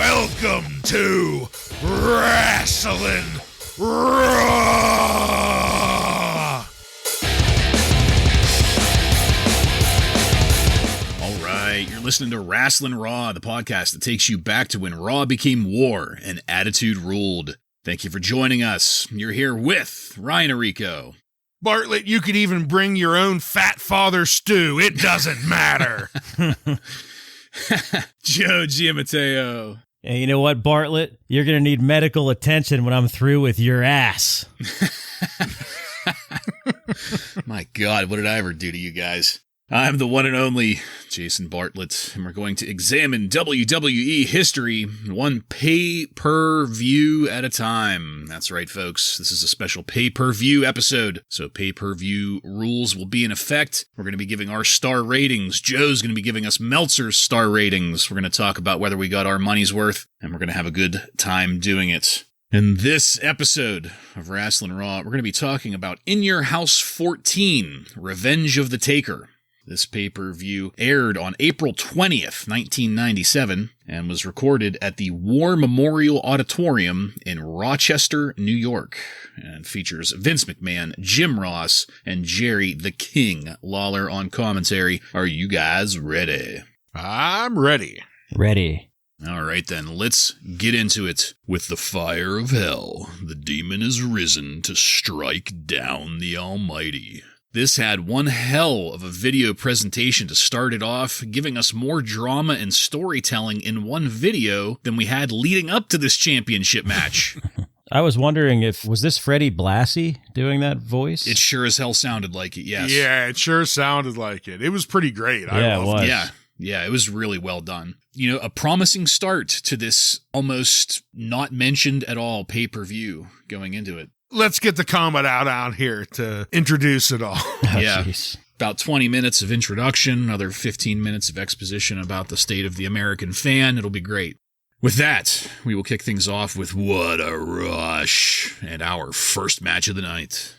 Welcome to Wrasslin Raw! All right, you're listening to Wrasslin Raw, the podcast that takes you back to when Raw became war and attitude ruled. Thank you for joining us. You're here with Ryan Arico. Bartlett, you could even bring your own fat father stew. It doesn't matter. Joe Giammatteo. And you know what, Bartlett? You're going to need medical attention when I'm through with your ass. My God, what did I ever do to you guys? I'm the one and only Jason Bartlett, and we're going to examine WWE history one pay-per-view at a time. That's right, folks. This is a special pay-per-view episode, so pay-per-view rules will be in effect. We're going to be giving our star ratings. Joe's going to be giving us Meltzer's star ratings. We're going to talk about whether we got our money's worth, and we're going to have a good time doing it. In this episode of Wrasslin Raw, we're going to be talking about In Your House 14, Revenge of the Taker. This pay-per-view aired on April 20th, 1997, and was recorded at the War Memorial Auditorium in Rochester, New York, and features Vince McMahon, Jim Ross, and Jerry the King Lawler on commentary. Are you guys ready? I'm ready. Ready. All right, then, let's get into it. With the fire of hell, the demon is risen to strike down the Almighty. This had one hell of a video presentation to start it off, giving us more drama and storytelling in one video than we had leading up to this championship match. I was wondering was this Freddie Blassie doing that voice? It sure as hell sounded like it, yes. Yeah, it sure sounded like it. It was pretty great. Yeah, it was. Yeah, it was really well done. You know, a promising start to this almost not mentioned at all pay-per-view going into it. Let's get the Commodore out here to introduce it all. Yeah. About 20 minutes of introduction, another 15 minutes of exposition about the state of the American fan. It'll be great. With that, we will kick things off with What a Rush and our first match of the night.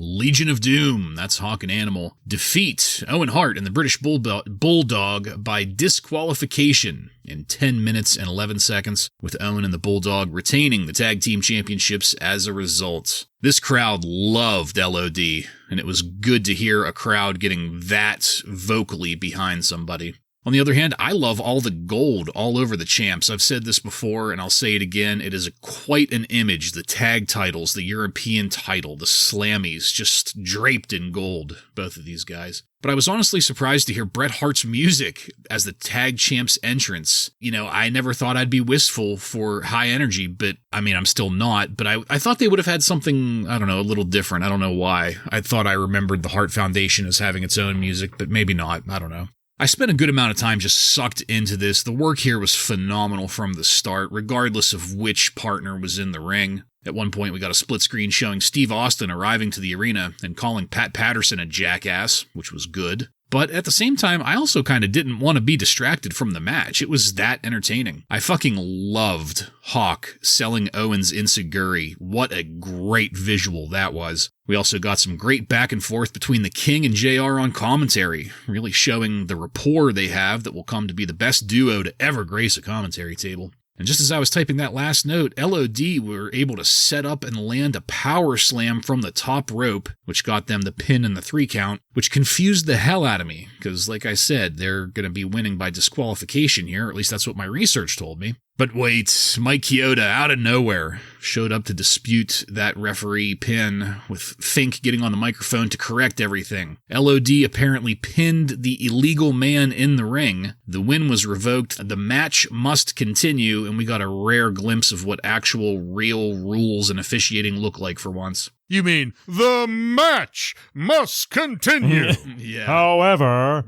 Legion of Doom, that's Hawk and Animal, defeat Owen Hart and the British Bulldog by disqualification in 10 minutes and 11 seconds, with Owen and the Bulldog retaining the tag team championships as a result. This crowd loved LOD, and it was good to hear a crowd getting that vocally behind somebody. On the other hand, I love all the gold all over the champs. I've said this before, and I'll say it again. It is quite an image. The tag titles, the European title, the Slammies, just draped in gold, both of these guys. But I was honestly surprised to hear Bret Hart's music as the tag champs entrance. You know, I never thought I'd be wistful for high energy, but I mean, I'm still not. But I thought they would have had something, I don't know, a little different. I don't know why. I thought I remembered the Hart Foundation as having its own music, but maybe not. I don't know. I spent a good amount of time just sucked into this. The work here was phenomenal from the start, regardless of which partner was in the ring. At one point, we got a split screen showing Steve Austin arriving to the arena and calling Pat Patterson a jackass, which was good. But at the same time, I also kind of didn't want to be distracted from the match. It was that entertaining. I fucking loved Hawk selling Owens insecurity. What a great visual that was. We also got some great back and forth between the King and JR on commentary, really showing the rapport they have that will come to be the best duo to ever grace a commentary table. And just as I was typing that last note, LOD were able to set up and land a power slam from the top rope, which got them the pin and the 3 count, which confused the hell out of me, because like I said, they're going to be winning by disqualification here, or at least that's what my research told me. But wait, Mike Chioda, out of nowhere, showed up to dispute that referee pin, with Fink getting on the microphone to correct everything. LOD apparently pinned the illegal man in the ring. The win was revoked. The match must continue, and we got a rare glimpse of what actual real rules and officiating look like for once. You mean, the match must continue. Yeah. However...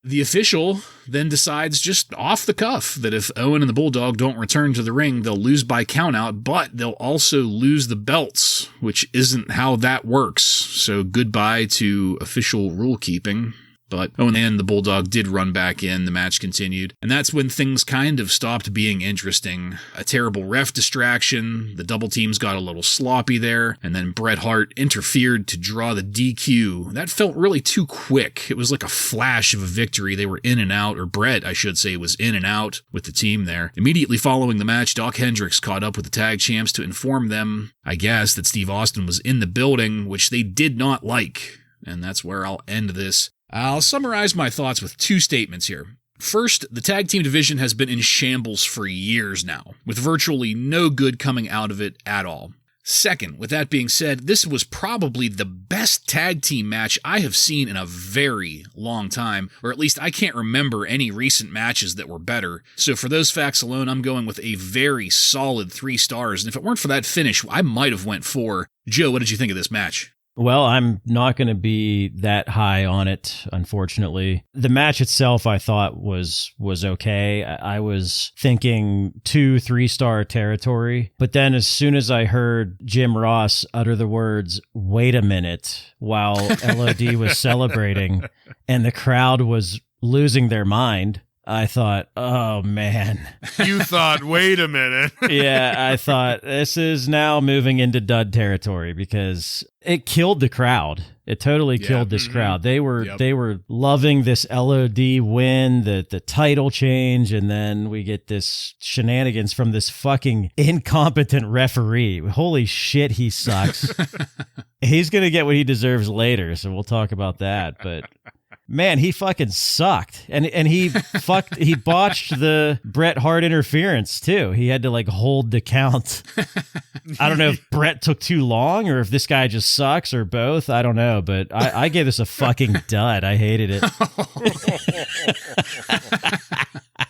The official then decides just off the cuff that if Owen and the Bulldog don't return to the ring, they'll lose by countout, but they'll also lose the belts, which isn't how that works. So goodbye to official rule keeping. But in the end, the Bulldog did run back in. The match continued. And that's when things kind of stopped being interesting. A terrible ref distraction. The double teams got a little sloppy there. And then Bret Hart interfered to draw the DQ. That felt really too quick. It was like a flash of a victory. They were in and out, or Bret, I should say, was in and out with the team there. Immediately following the match, Doc Hendricks caught up with the tag champs to inform them, I guess, that Steve Austin was in the building, which they did not like. And that's where I'll end this. I'll summarize my thoughts with two statements here. First, the tag team division has been in shambles for years now, with virtually no good coming out of it at all. Second, with that being said, this was probably the best tag team match I have seen in a very long time, or at least I can't remember any recent matches that were better. So for those facts alone, I'm going with a very solid 3 stars, and if it weren't for that finish, I might have went 4. Joe, what did you think of this match? Well, I'm not going to be that high on it, unfortunately. The match itself, I thought was okay. I was thinking 2-3 star territory. But then as soon as I heard Jim Ross utter the words, "Wait a minute," while LOD was celebrating and the crowd was losing their mind, I thought, oh, man. You thought, wait a minute. Yeah, I thought this is now moving into dud territory because it killed the crowd. It totally killed this crowd. They were loving this LOD win, the title change, and then we get this shenanigans from this fucking incompetent referee. Holy shit, he sucks. He's going to get what he deserves later, so we'll talk about that, but... Man, he fucking sucked. And he botched the Bret Hart interference too. He had to like hold the count. I don't know if Bret took too long or if this guy just sucks or both. I don't know, but I gave this a fucking dud. I hated it.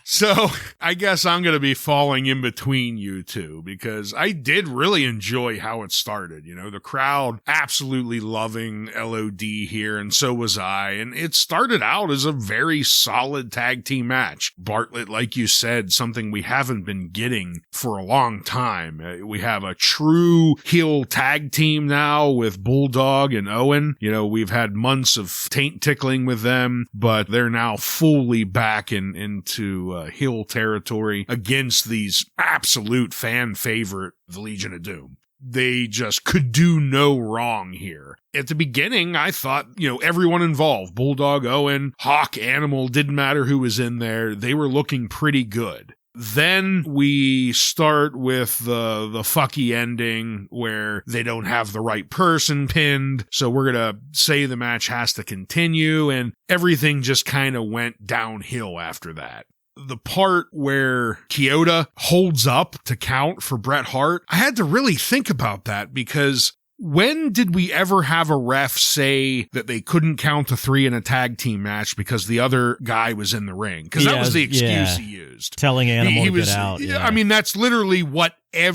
So I guess I'm going to be falling in between you two because I did really enjoy how it started. You know, the crowd absolutely loving LOD here, and so was I. And it started out as a very solid tag team match. Bartlett, like you said, something we haven't been getting for a long time. We have a true heel tag team now with Bulldog and Owen. You know, we've had months of taint tickling with them, but they're now fully back into heel territory against these absolute fan favorite, the Legion of Doom. They just could do no wrong here. At the beginning, I thought, everyone involved, Bulldog, Owen, Hawk, Animal, didn't matter who was in there. They were looking pretty good. Then we start with the fucky ending where they don't have the right person pinned. So we're going to say the match has to continue, and everything just kind of went downhill after that. The part where Kyoto holds up to count for Bret Hart, I had to really think about that because when did we ever have a ref say that they couldn't count to 3 in a tag team match because the other guy was in the ring? Because that was the excuse he used. Telling Animal to get out. Yeah. I mean, that's literally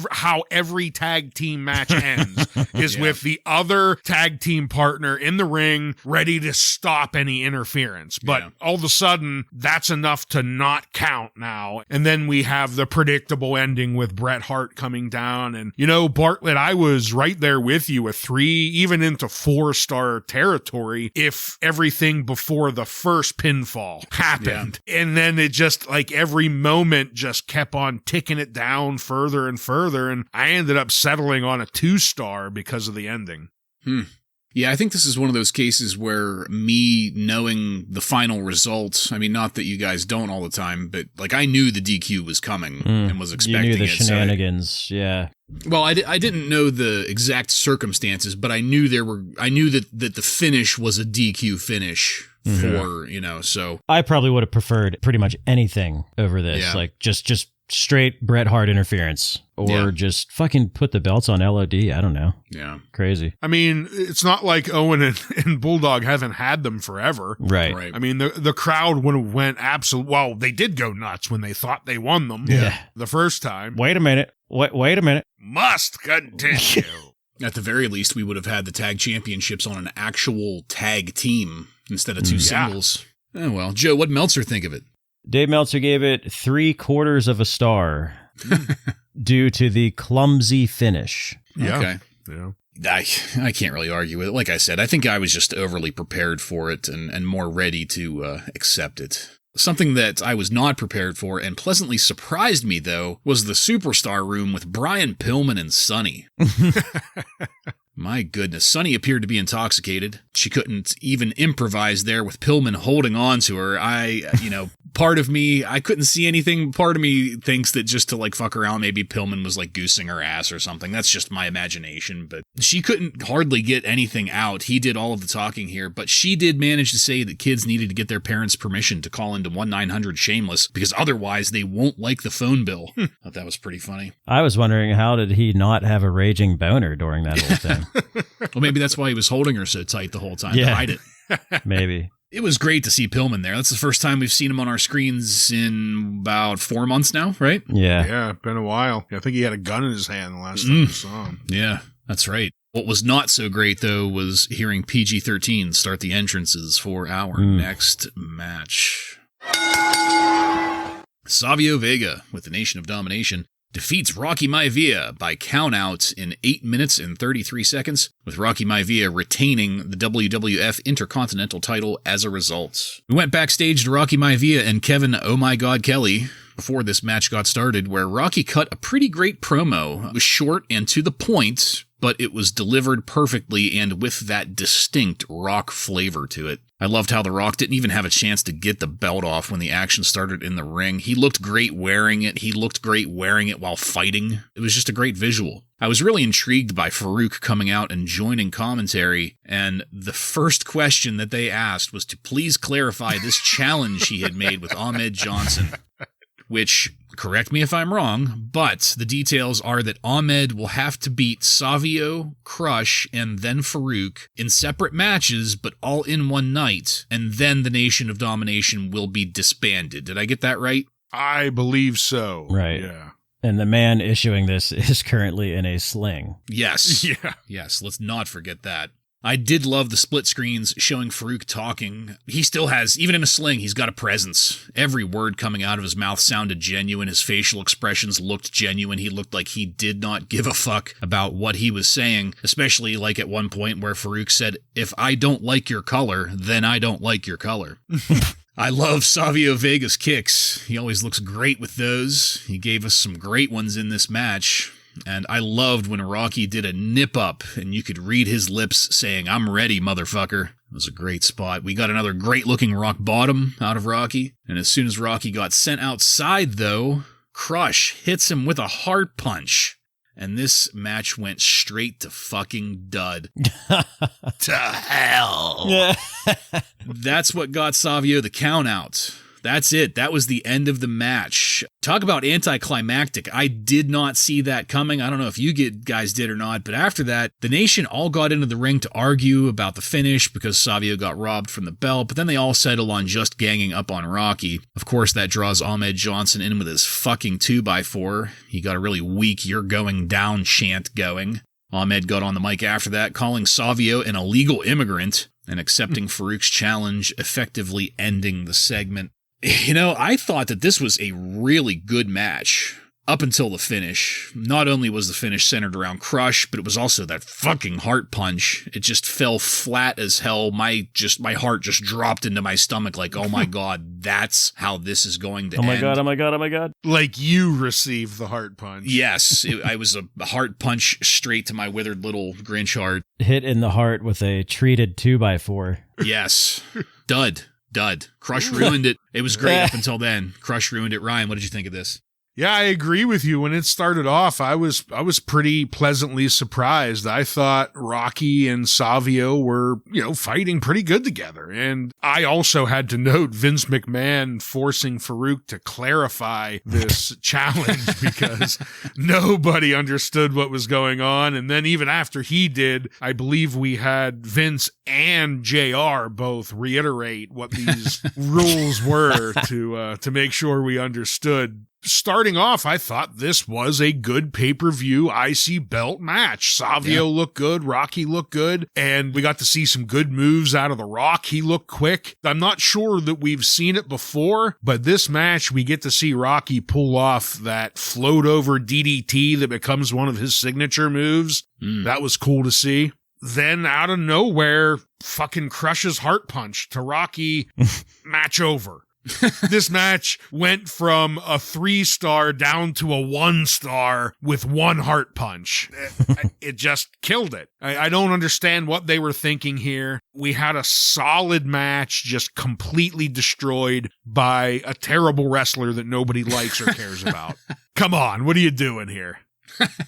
how every tag team match ends is with the other tag team partner in the ring ready to stop any interference. But all of a sudden, that's enough to not count now. And then we have the predictable ending with Bret Hart coming down. And, Bartlett, I was right there with you with 3, even into 4-star territory if everything before the first pinfall happened. Yeah. And then it just, like, every moment just kept on ticking it down further and further, and I ended up settling on a 2-star because of the ending. Yeah, I think this is one of those cases where me knowing the final results, I mean, not that you guys don't all the time, but like I knew the DQ was coming and was expecting it. You knew the shenanigans, yeah. Well, I didn't know the exact circumstances, but I knew that the finish was a DQ finish for, so. I probably would have preferred pretty much anything over this, like just straight Bret Hart interference or just fucking put the belts on LOD. I don't know. Yeah. Crazy. I mean, it's not like Owen and Bulldog haven't had them forever. Right. I mean, the crowd would have went well, they did go nuts when they thought they won them the first time. Wait a minute. Wait a minute. Must continue. At the very least, we would have had the tag championships on an actual tag team instead of 2 singles. Oh, well. Joe, what'd Meltzer think of it? Dave Meltzer gave it 3/4 of a star due to the clumsy finish. Okay. Yeah. I can't really argue with it. Like I said, I think I was just overly prepared for it and more ready to accept it. Something that I was not prepared for and pleasantly surprised me, though, was the Superstar Room with Brian Pillman and Sonny. My goodness, Sonny appeared to be intoxicated. She couldn't even improvise there with Pillman holding on to her. Part of me, I couldn't see anything. Part of me thinks that just to fuck around, maybe Pillman was goosing her ass or something. That's just my imagination, but she couldn't hardly get anything out. He did all of the talking here, but she did manage to say that kids needed to get their parents' permission to call into 1-900-SHAMELESS because otherwise they won't like the phone bill. I thought that was pretty funny. I was wondering, how did he not have a raging boner during that whole thing? Well, maybe that's why he was holding her so tight the whole time to hide it. Maybe. It was great to see Pillman there. That's the first time we've seen him on our screens in about 4 months now, right? Yeah. Yeah, been a while. I think he had a gun in his hand the last time we saw him. Yeah, that's right. What was not so great, though, was hearing PG-13 start the entrances for our next match. Savio Vega, with the Nation of Domination, defeats Rocky Maivia by countout in 8 minutes and 33 seconds, with Rocky Maivia retaining the WWF Intercontinental title as a result. We went backstage to Rocky Maivia and Kevin Oh My God Kelly before this match got started, where Rocky cut a pretty great promo. It was short and to the point, but it was delivered perfectly and with that distinct Rock flavor to it. I loved how The Rock didn't even have a chance to get the belt off when the action started in the ring. He looked great wearing it. He looked great wearing it while fighting. It was just a great visual. I was really intrigued by Farouk coming out and joining commentary, and the first question that they asked was to please clarify this challenge he had made with Ahmed Johnson, which, correct me if I'm wrong, but the details are that Ahmed will have to beat Savio, Crush, and then Farouk in separate matches, but all in one night, and then the Nation of Domination will be disbanded. Did I get that right? I believe so. Right. Yeah. And the man issuing this is currently in a sling. Yes. Yeah. Yes, let's not forget that. I did love the split screens showing Farouk talking. He still has, even in a sling, he's got a presence. Every word coming out of his mouth sounded genuine. His facial expressions looked genuine. He looked like he did not give a fuck about what he was saying, especially at one point where Farouk said, "If I don't like your color, then I don't like your color." I love Savio Vega's kicks. He always looks great with those. He gave us some great ones in this match. And I loved when Rocky did a nip up and you could read his lips saying, "I'm ready, motherfucker." It was a great spot. We got another great looking rock bottom out of Rocky. And as soon as Rocky got sent outside, though, Crush hits him with a Hart punch. And this match went straight to fucking dud. To hell. That's what got Savio the count out. That's it. That was the end of the match. Talk about anticlimactic. I did not see that coming. I don't know if you guys did or not, but after that, the Nation all got into the ring to argue about the finish because Savio got robbed from the belt, but then they all settle on just ganging up on Rocky. Of course, that draws Ahmed Johnson in with his fucking 2x4. He got a really weak "you're going down" chant going. Ahmed got on the mic after that, calling Savio an illegal immigrant and accepting Farouk's challenge, effectively ending the segment. I thought that this was a really good match up until the finish. Not only was the finish centered around Crush, but it was also that fucking Hart punch. It just fell flat as hell. My heart just dropped into my stomach like, oh my God, that's how this is going to end. Oh my God, oh my God, oh my God. Like you received the Hart punch. Yes, I was a Hart punch straight to my withered little Grinch heart. Hit in the heart with a treated 2x4. Yes. Dud. Crush ruined it. It was great up until then. Crush ruined it. Ryan, what did you think of this? Yeah, I agree with you. When it started off, I was pretty pleasantly surprised. I thought Rocky and Savio were, fighting pretty good together. And I also had to note Vince McMahon forcing Farouk to clarify this challenge because nobody understood what was going on. And then even after he did, I believe we had Vince and JR both reiterate what these rules were to make sure we understood. starting off, I thought this was a good pay-per-view IC belt match. Savio looked good, Rocky looked good, and we got to see some good moves out of The Rock. He looked quick. I'm not sure that we've seen it before, but this match, we get to see Rocky pull off that float over DDT that becomes one of his signature moves. That was cool to see. Then out of nowhere, fucking crushes Hart punch to Rocky. Match over. This match went from a 3-star down to a 1-star with one Hart punch. It just killed it. I don't understand what they were thinking here. We had a solid match just completely destroyed by a terrible wrestler that nobody likes or cares about. Come on, what are you doing here?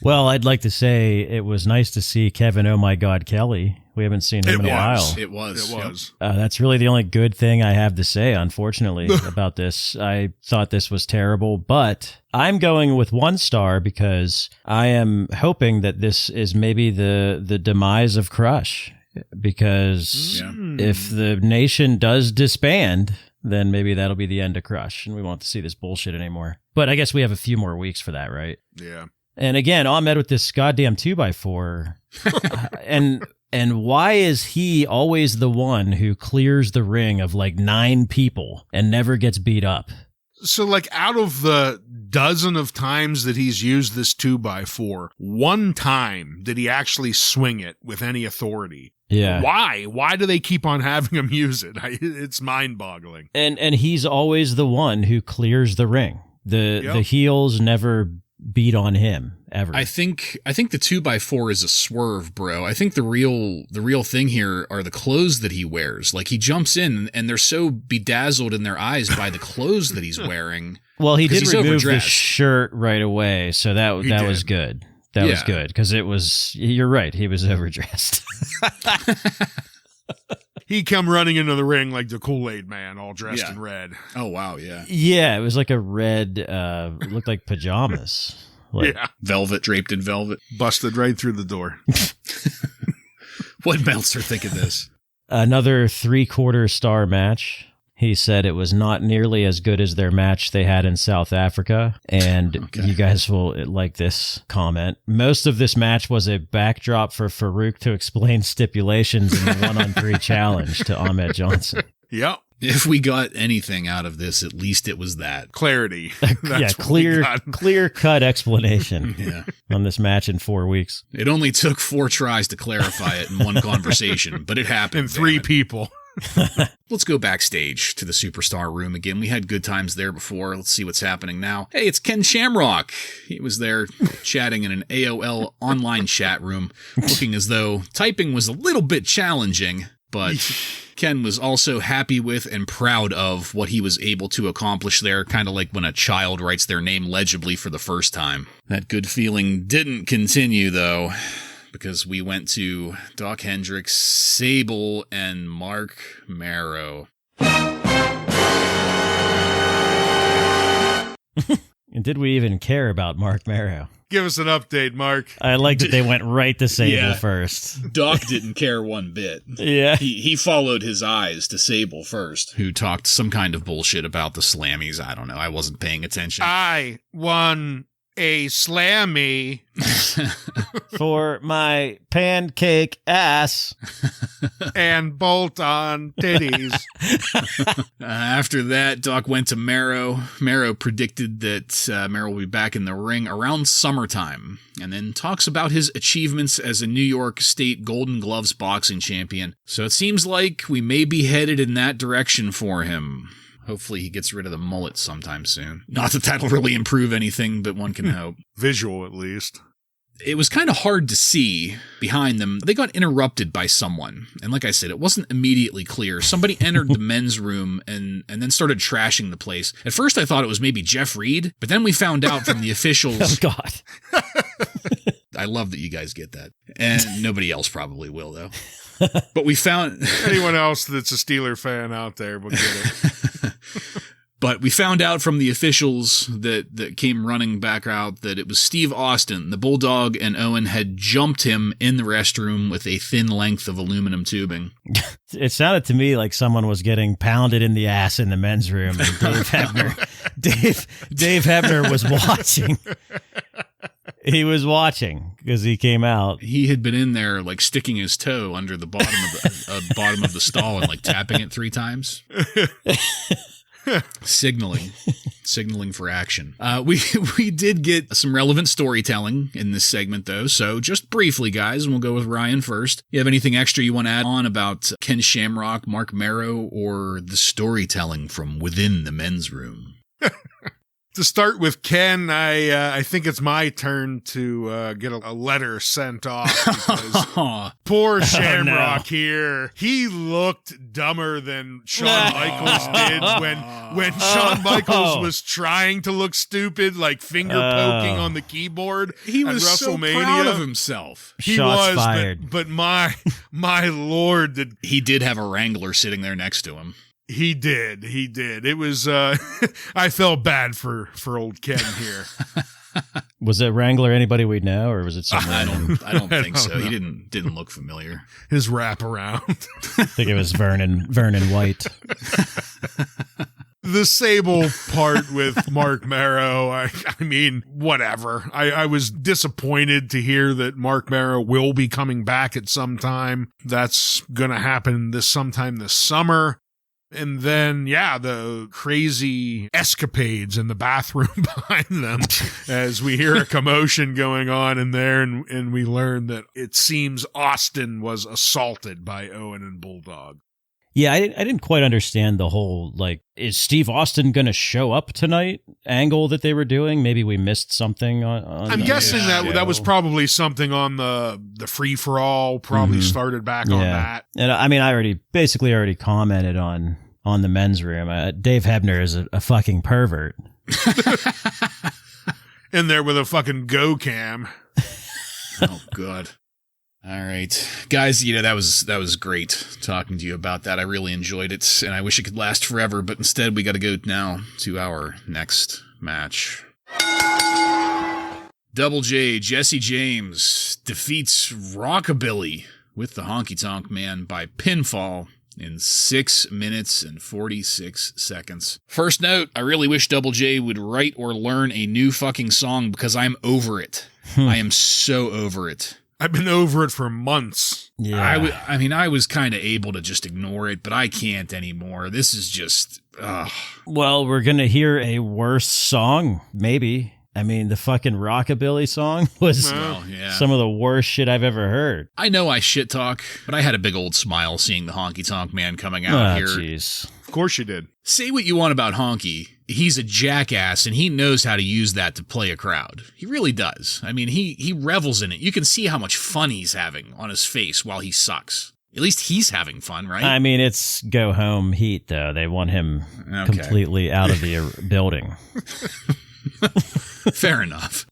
Well, I'd like to say it was nice to see Kevin Oh My God Kelly. We haven't seen him in a while. It was. That's really the only good thing I have to say, unfortunately, about this. I thought this was terrible, but I'm going with 1 star because I am hoping that this is maybe the demise of Crush. Because if the nation does disband, then maybe that'll be the end of Crush, and we won't see this bullshit anymore. But I guess we have a few more weeks for that, right? Yeah. And again, Ahmed with this goddamn 2x4. And why is he always the one who clears the ring of like 9 people and never gets beat up? So like out of the dozen of times that he's used this 2x4, 1 time did he actually swing it with any authority. Yeah. Why? Why do they keep on having him use it? It's mind-boggling. And he's always the one who clears the ring. The heels never beat on him ever. I think the 2x4 is a swerve, bro. I think the real thing here are the clothes that he wears. Like he jumps in and they're so bedazzled in their eyes by the clothes that he's wearing. Well, he did remove the shirt right away, so that was good. That was good because it was. You're right. He was overdressed. He come running into the ring like the Kool-Aid man, all dressed in red. Oh, wow, yeah. Yeah, it was like a red, looked like pajamas. Velvet, draped in velvet. Busted right through the door. What Meltzer think of this? Another 3/4 star match. He said it was not nearly as good as their match they had in South Africa. And you guys will like this comment. Most of this match was a backdrop for Farouk to explain stipulations in the 1-on-3 challenge to Ahmed Johnson. Yep. If we got anything out of this, at least it was that. Clarity. Clear cut explanation on this match in 4 weeks. It only took 4 tries to clarify it in one conversation, but it happened. And 3 people. Let's go backstage to the Superstar room again. We had good times there before. Let's see what's happening now. Hey, it's Ken Shamrock. He was there chatting in an AOL online chat room, looking as though typing was a little bit challenging, but Ken was also happy with and proud of what he was able to accomplish there, kind of like when a child writes their name legibly for the first time. That good feeling didn't continue, though, because we went to Doc Hendricks, Sable, and Mark Marrow. And did we even care about Mark Marrow? Give us an update, Mark. I like that they went right to Sable first. Doc didn't care one bit. Yeah. He followed his eyes to Sable first, who talked some kind of bullshit about the Slammies. I don't know. I wasn't paying attention. I won a Slammy for my pancake ass and bolt-on titties. After that, Doc went to Marrow. Marrow predicted that Marrow will be back in the ring around summertime, and then talks about his achievements as a New York State Golden Gloves boxing champion. So it seems like we may be headed in that direction for him. Hopefully he gets rid of the mullet sometime soon. Not that that'll really improve anything, but one can hope. Visual, at least. It was kind of hard to see behind them. They got interrupted by someone. And like I said, it wasn't immediately clear. Somebody entered the men's room and then started trashing the place. At first I thought it was maybe Jeff Reed, but then we found out from the officials. Oh, God. I love that you guys get that. And nobody else probably will, though. But we found... Anyone else that's a Steeler fan out there will get it. But we found out from the officials that came running back out that it was Steve Austin. The Bulldog and Owen had jumped him in the restroom with a thin length of aluminum tubing. It sounded to me like someone was getting pounded in the ass in the men's room, and Dave Hebner was watching. He was watching because he came out. He had been in there, like sticking his toe under the bottom of the stall and like tapping it 3 times. signaling for action. We did get some relevant storytelling in this segment, though. So just briefly, guys, and we'll go with Ryan first. You have anything extra you want to add on about Ken Shamrock, Mark Marrow, or the storytelling from within the men's room? To start with Ken, I think it's my turn to get a letter sent off because poor Shamrock here. He looked dumber than Shawn Michaels did when Shawn Michaels was trying to look stupid, like finger poking on the keyboard. He was WrestleMania. So proud of himself. He Shots was, fired. but my Lord, he did have a Wrangler sitting there next to him. He did. It was, I felt bad for old Ken here. Was it Wrangler anybody we know, or was it someone? I don't think so. He didn't look familiar. His wraparound. I think it was Vernon White. The Sable part with Mark Marrow, I mean, whatever. I was disappointed to hear that Mark Marrow will be coming back at some time. That's going to happen sometime this summer. And then, the crazy escapades in the bathroom behind them as we hear a commotion going on in there. And we learn that it seems Austin was assaulted by Owen and Bulldog. Yeah, I didn't quite understand the whole, like, is Steve Austin going to show up tonight angle that they were doing? Maybe we missed something on I'm guessing that was probably something on the free-for-all, probably started back on that. And I mean, I already commented on the men's room. Dave Hebner is a fucking pervert. In there with a fucking go cam. Oh, God. All right, guys, that was great talking to you about that. I really enjoyed it, and I wish it could last forever, but instead we got to go now to our next match. Double J, Jesse James, defeats Rockabilly with the Honky Tonk Man by pinfall in 6 minutes and 46 seconds. First note, I really wish Double J would write or learn a new fucking song because I'm over it. I am so over it. I've been over it for months. Yeah. I was kind of able to just ignore it, but I can't anymore. This is just, ugh. Well, we're going to hear a worse song, maybe. I mean, the fucking Rockabilly song was some of the worst shit I've ever heard. I know I shit talk, but I had a big old smile seeing the Honky Tonk Man coming out here. Jeez. Of course you did. Say what you want about Honky. He's a jackass, and he knows how to use that to play a crowd. He really does. I mean, he revels in it. You can see how much fun he's having on his face while he sucks. At least he's having fun, right? I mean, it's go home heat, though. They want him completely out of the building. Fair enough.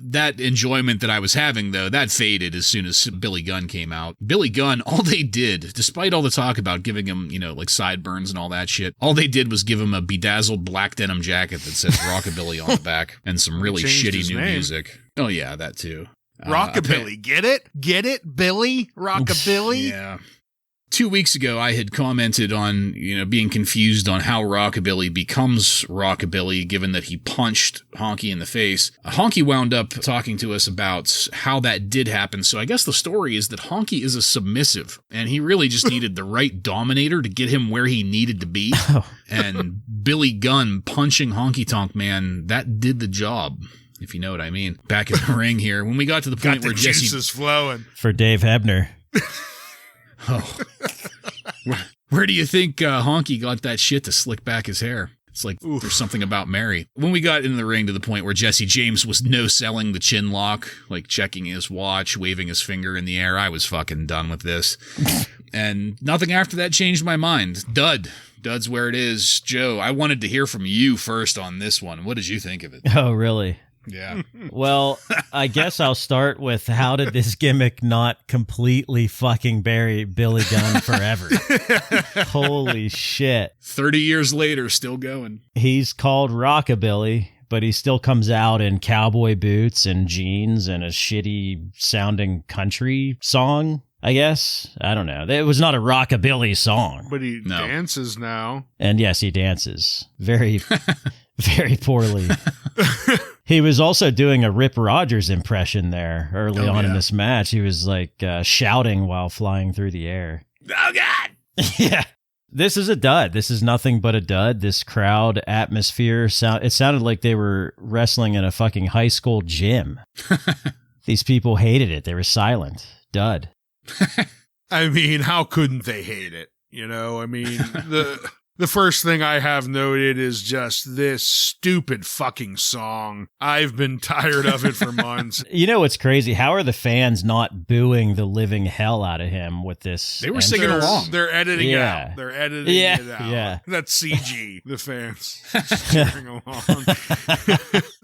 That enjoyment that I was having, though, that faded as soon as Billy Gunn came out. Billy Gunn, all they did, despite all the talk about giving him, like sideburns and all that shit, all they did was give him a bedazzled black denim jacket that says Rockabilly on the back and some really shitty new music. Oh, yeah, that too. Rockabilly, get it? Get it, Billy? Rockabilly? Yeah. 2 weeks ago, I had commented on, being confused on how Rockabilly becomes Rockabilly, given that he punched Honky in the face. Honky wound up talking to us about how that did happen. So I guess the story is that Honky is a submissive, and he really just needed the right dominator to get him where he needed to be. And Billy Gunn punching Honky Tonk Man, that did the job. If you know what I mean. Back in the ring here, when we got to the point where Jesse juices flowing for Dave Hebner. Oh, where do you think Honky got that shit to slick back his hair? It's like there's something about Mary. When we got in the ring to the point where Jesse James was no-selling the chin lock, like checking his watch, waving his finger in the air, I was fucking done with this. And nothing after that changed my mind. Dud's where it is. Joe, I wanted to hear from you first on this one. What did you think of it? Oh, really? Yeah. Well, I guess I'll start with how did this gimmick not completely fucking bury Billy Gunn forever? Holy shit. 30 years later, still going. He's called Rockabilly, but he still comes out in cowboy boots and jeans and a shitty sounding country song, I guess. I don't know. It was not a rockabilly song. But he dances now. And yes, he dances. Very, very poorly. He was also doing a Rip Rogers impression there early on in this match. He was like shouting while flying through the air. Oh, God! Yeah. This is a dud. This is nothing but a dud. This crowd atmosphere, it sounded like they were wrestling in a fucking high school gym. These people hated it. They were silent. Dud. I mean, how couldn't they hate it? You know, I mean, the first thing I have noted is just this stupid fucking song. I've been tired of it for months. You know what's crazy? How are the fans not booing the living hell out of him with this? They were singing along. They're editing it out. They're editing it out. Yeah. That's CG, the fans. Just cheering along.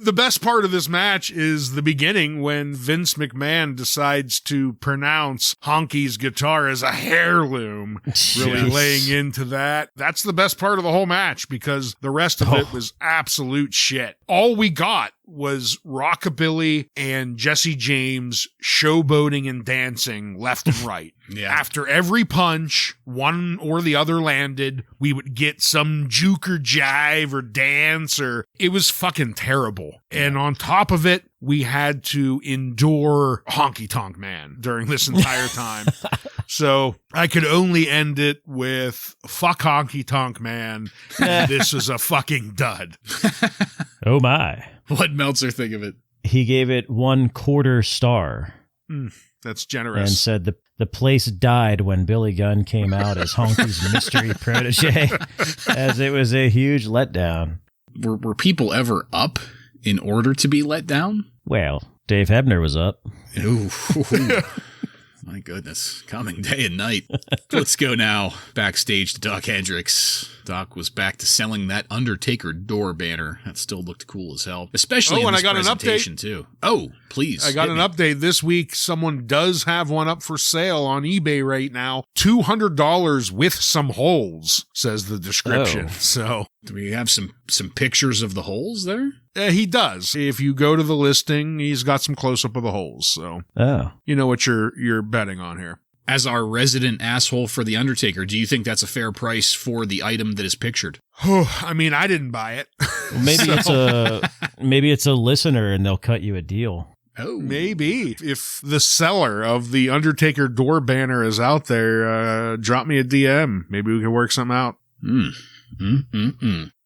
The best part of this match is the beginning when Vince McMahon decides to pronounce Honky's guitar as a heirloom, really laying into that. That's the best part of the whole match because the rest of it was absolute shit. All we got was Rockabilly and Jesse James showboating and dancing left and right. Yeah. After every punch, one or the other landed, we would get some juke or jive or dance or it was fucking terrible. And on top of it, we had to endure Honky Tonk Man during this entire time. So I could only end it with fuck Honky Tonk Man. This is a fucking dud. Oh my. What'd Meltzer think of it? He gave it 1/4 star. That's generous. And said the place died when Billy Gunn came out as Honky's mystery protege, as it was a huge letdown. Were people ever up in order to be let down? Well, Dave Hebner was up. Ooh. My goodness. Coming day and night. Let's go now backstage to Doc Hendricks. Doc was back to selling that Undertaker door banner. That still looked cool as hell. Especially in this presentation, too. Oh, please. I got an update this week. Someone does have one up for sale on eBay right now. $200 with some holes, says the description. Oh. So, do we have some pictures of the holes there? He does. If you go to the listing, he's got some close-up of the holes. So, you know what you're betting on here. As our resident asshole for The Undertaker, do you think that's a fair price for the item that is pictured? I mean, I didn't buy it. Maybe it's a listener and they'll cut you a deal. Oh, maybe. If the seller of the Undertaker door banner is out there, drop me a DM. Maybe we can work something out.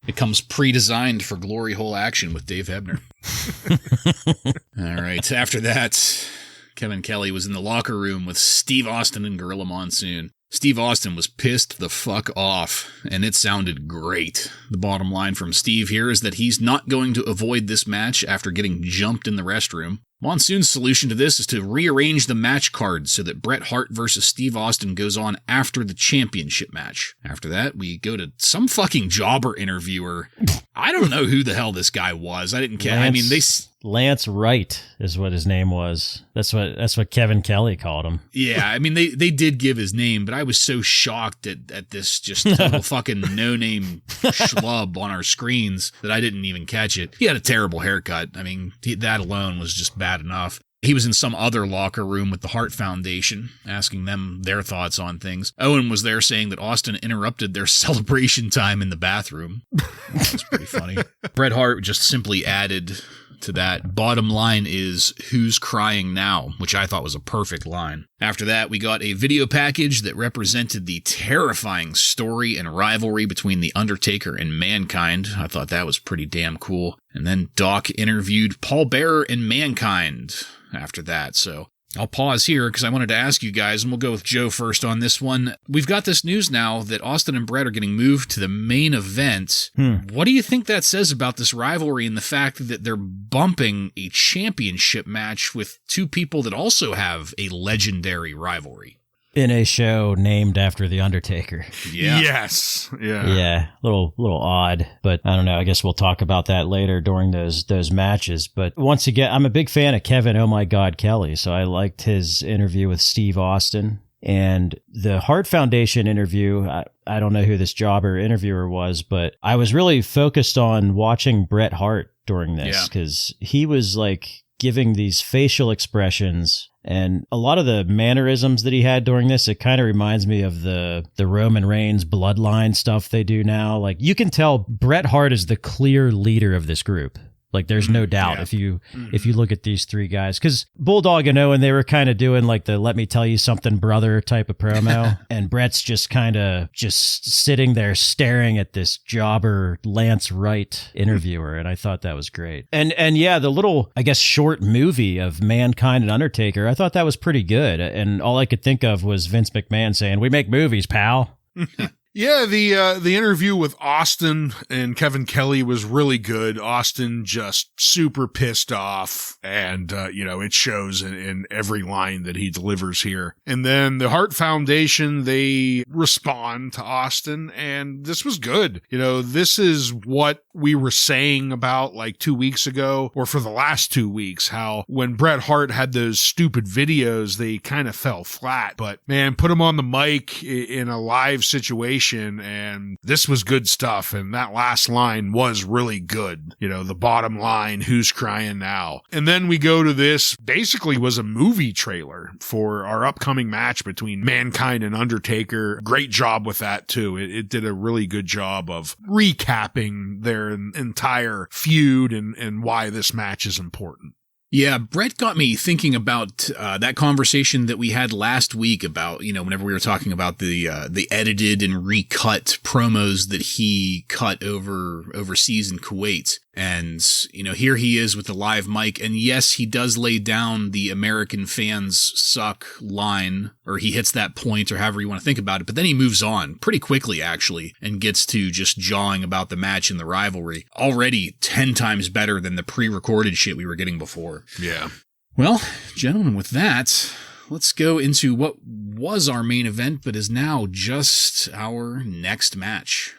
It comes pre-designed for glory hole action with Dave Hebner. All right. After that, Kevin Kelly was in the locker room with Steve Austin and Gorilla Monsoon. Steve Austin was pissed the fuck off, and it sounded great. The bottom line from Steve here is that he's not going to avoid this match after getting jumped in the restroom. Monsoon's solution to this is to rearrange the match cards so that Bret Hart versus Steve Austin goes on after the championship match. After that, we go to some fucking jobber interviewer. I don't know who the hell this guy was. I didn't care. Lance Wright is what his name was. That's what Kevin Kelly called him. Yeah, I mean, they did give his name, but I was so shocked at this just little fucking no-name schlub on our screens that I didn't even catch it. He had a terrible haircut. I mean, that alone was just bad enough. He was in some other locker room with the Hart Foundation, asking them their thoughts on things. Owen was there saying that Austin interrupted their celebration time in the bathroom. That's pretty funny. Bret Hart just simply added to that. Bottom line is, who's crying now? Which I thought was a perfect line. After that, we got a video package that represented the terrifying story and rivalry between The Undertaker and Mankind. I thought that was pretty damn cool. And then Doc interviewed Paul Bearer and Mankind after that, so I'll pause here because I wanted to ask you guys, and we'll go with Joe first on this one. We've got this news now that Austin and Bret are getting moved to the main event. What do you think that says about this rivalry and the fact that they're bumping a championship match with two people that also have a legendary rivalry? in a show named after The Undertaker. Yeah. Yes. Yeah. Yeah. Little odd, but I don't know. I guess we'll talk about that later during those matches. But once again, I'm a big fan of Kevin Oh My God Kelly. So I liked his interview with Steve Austin. And the Hart Foundation interview, I don't know who this jobber interviewer was, but I was really focused on watching Bret Hart during this because he was like giving these facial expressions and a lot of the mannerisms that he had during this. It kind of reminds me of the Roman Reigns bloodline stuff they do now. Like you can tell Bret Hart is the clear leader of this group. Like there's no doubt if you look at these three guys, because Bulldog and Owen, they were kind of doing like the "let me tell you something, brother" type of promo, and Bret's just kind of just sitting there staring at this jobber Lance Wright interviewer, and I thought that was great. And yeah, the little I guess short movie of Mankind and Undertaker, I thought that was pretty good. And all I could think of was Vince McMahon saying, "We make movies, pal." Yeah, the interview with Austin and Kevin Kelly was really good. Austin just super pissed off, and it shows in every line that he delivers here. And then the Hart Foundation, they respond to Austin, and this was good. This is what we were saying about like 2 weeks ago, or for the last 2 weeks, how when Bret Hart had those stupid videos, they kind of fell flat. But man, put him on the mic in a live situation, and this was good stuff. And that last line was really good. The bottom line, who's crying now? And then we go to this, basically was a movie trailer for our upcoming match between Mankind and Undertaker. Great job with that too. It did a really good job of recapping their entire feud and why this match is important. Yeah, Bret got me thinking about that conversation that we had last week about, whenever we were talking about the edited and recut promos that he cut overseas in Kuwait. And, here he is with the live mic. And yes, he does lay down the American fans suck line, or he hits that point, or however you want to think about it. But then he moves on pretty quickly, actually, and gets to just jawing about the match and the rivalry. Already 10 times better than the pre-recorded shit we were getting before. Yeah. Well, gentlemen, with that, let's go into what was our main event, but is now just our next match.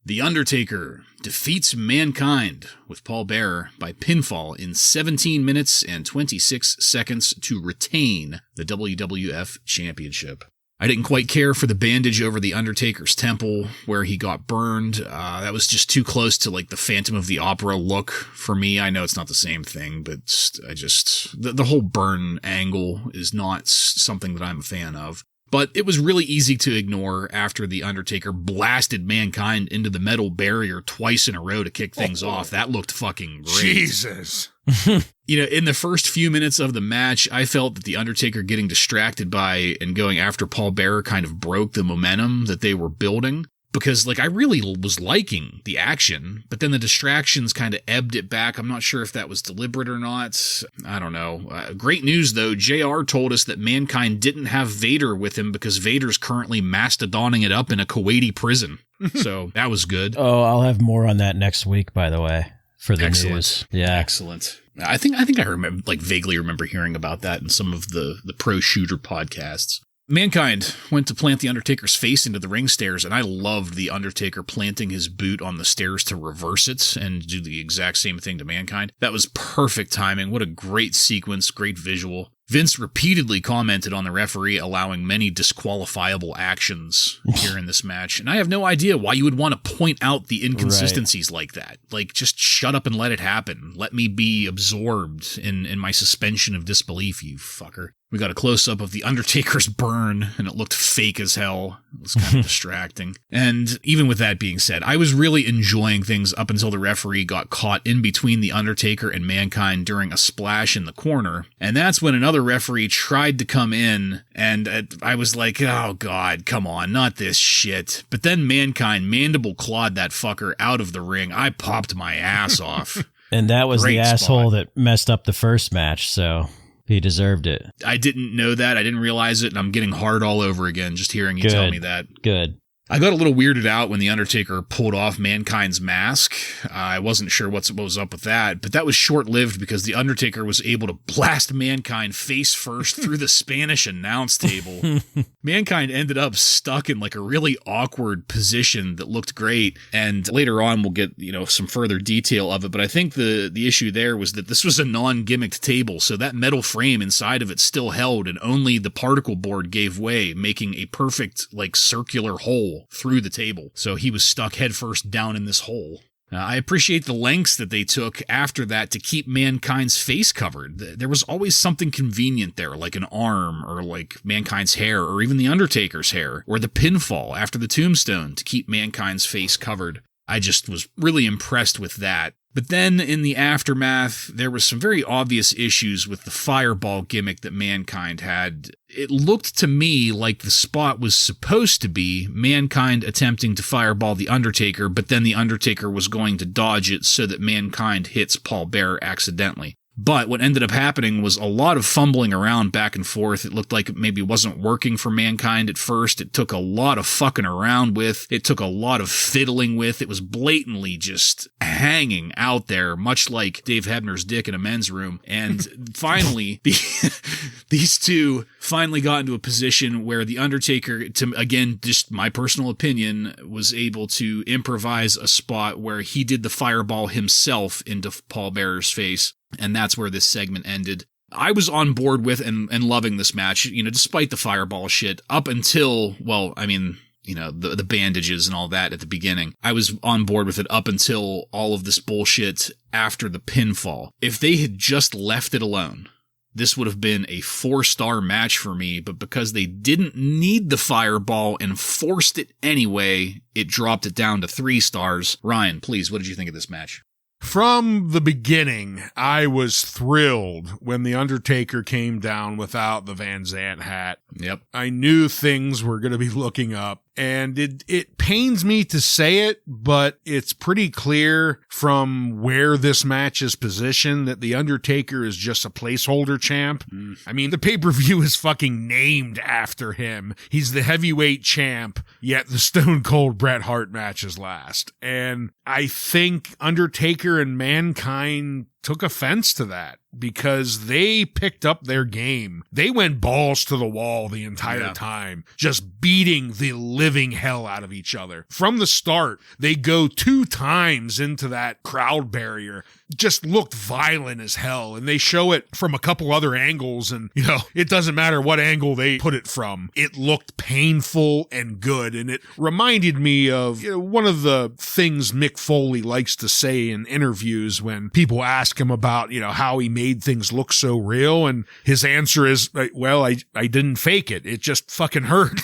The Undertaker defeats Mankind with Paul Bearer by pinfall in 17 minutes and 26 seconds to retain the WWF Championship. I didn't quite care for the bandage over the Undertaker's temple where he got burned. That was just too close to like the Phantom of the Opera look for me. I know it's not the same thing, but the whole burn angle is not something that I'm a fan of. But it was really easy to ignore after the Undertaker blasted Mankind into the metal barrier twice in a row to kick things off. That looked fucking great. Jesus. In the first few minutes of the match, I felt that the Undertaker getting distracted by and going after Paul Bearer kind of broke the momentum that they were building. Because, I really was liking the action, but then the distractions kind of ebbed it back. I'm not sure if that was deliberate or not. I don't know. Great news, though. JR told us that Mankind didn't have Vader with him because Vader's currently mastodoning it up in a Kuwaiti prison. So that was good. Oh, I'll have more on that next week, by the way, for the news. Yeah. Excellent. I think I remember, vaguely remember hearing about that in some of the pro shooter podcasts. Mankind went to plant the Undertaker's face into the ring stairs, and I loved the Undertaker planting his boot on the stairs to reverse it and do the exact same thing to Mankind. That was perfect timing. What a great sequence, great visual. Vince repeatedly commented on the referee allowing many disqualifiable actions here in this match, and I have no idea why you would want to point out the inconsistencies like that. Just shut up and let it happen. Let me be absorbed in my suspension of disbelief, you fucker. We got a close-up of the Undertaker's burn, and it looked fake as hell. It was kind of distracting. And even with that being said, I was really enjoying things up until the referee got caught in between the Undertaker and Mankind during a splash in the corner. And that's when another referee tried to come in, and I was like, oh God, come on, not this shit. But then Mankind mandible clawed that fucker out of the ring. I popped my ass off. And that was the asshole that messed up the first match, so he deserved it. I didn't know that. I didn't realize it, and I'm getting hard all over again just hearing you tell me that. Good. I got a little weirded out when The Undertaker pulled off Mankind's mask. I wasn't sure what was up with that, but that was short-lived because The Undertaker was able to blast Mankind face first through the Spanish announce table. Mankind ended up stuck in like a really awkward position that looked great, and later on we'll get, some further detail of it, but I think the issue there was that this was a non-gimmicked table, so that metal frame inside of it still held, and only the particle board gave way, making a perfect, circular hole through the table. So he was stuck headfirst down in this hole. I appreciate the lengths that they took after that to keep Mankind's face covered. There was always something convenient there, like an arm, or like Mankind's hair, or even the Undertaker's hair, or the pinfall after the tombstone to keep Mankind's face covered. I just was really impressed with that. But then in the aftermath, there was some very obvious issues with the fireball gimmick that Mankind had. It looked to me like the spot was supposed to be Mankind attempting to fireball the Undertaker, but then the Undertaker was going to dodge it so that Mankind hits Paul Bearer accidentally. But what ended up happening was a lot of fumbling around back and forth. It looked like it maybe wasn't working for Mankind at first. It took a lot of fucking around with. It took a lot of fiddling with. It was blatantly just hanging out there, much like Dave Hebner's dick in a men's room. And finally, these two finally got into a position where the Undertaker, again, just my personal opinion, was able to improvise a spot where he did the fireball himself into Paul Bearer's face. And that's where this segment ended. I was on board with and loving this match, despite the fireball shit, up until, the bandages and all that at the beginning. I was on board with it up until all of this bullshit after the pinfall. If they had just left it alone, this would have been a 4-star match for me, but because they didn't need the fireball and forced it anyway, it dropped it down to 3 stars. Ryan, please, what did you think of this match? From the beginning, I was thrilled when The Undertaker came down without the Van Zant hat. Yep. I knew things were going to be looking up, and it pains me to say it, but it's pretty clear from where this match is positioned that The Undertaker is just a placeholder champ. I mean, the pay-per-view is fucking named after him. He's the heavyweight champ, yet the Stone Cold Bret Hart match is last. And I think Undertaker and Mankind took offense to that because they picked up their game. They went balls to the wall the entire time, just beating the living hell out of each other. From the start, they go 2 times into that crowd barrier, just looked violent as hell. And they show it from a couple other angles. And, it doesn't matter what angle they put it from. It looked painful and good. And it reminded me of one of the things Mick Foley likes to say in interviews when people ask him about, how he made things look so real. And his answer is, well, I didn't fake it. It just fucking hurt,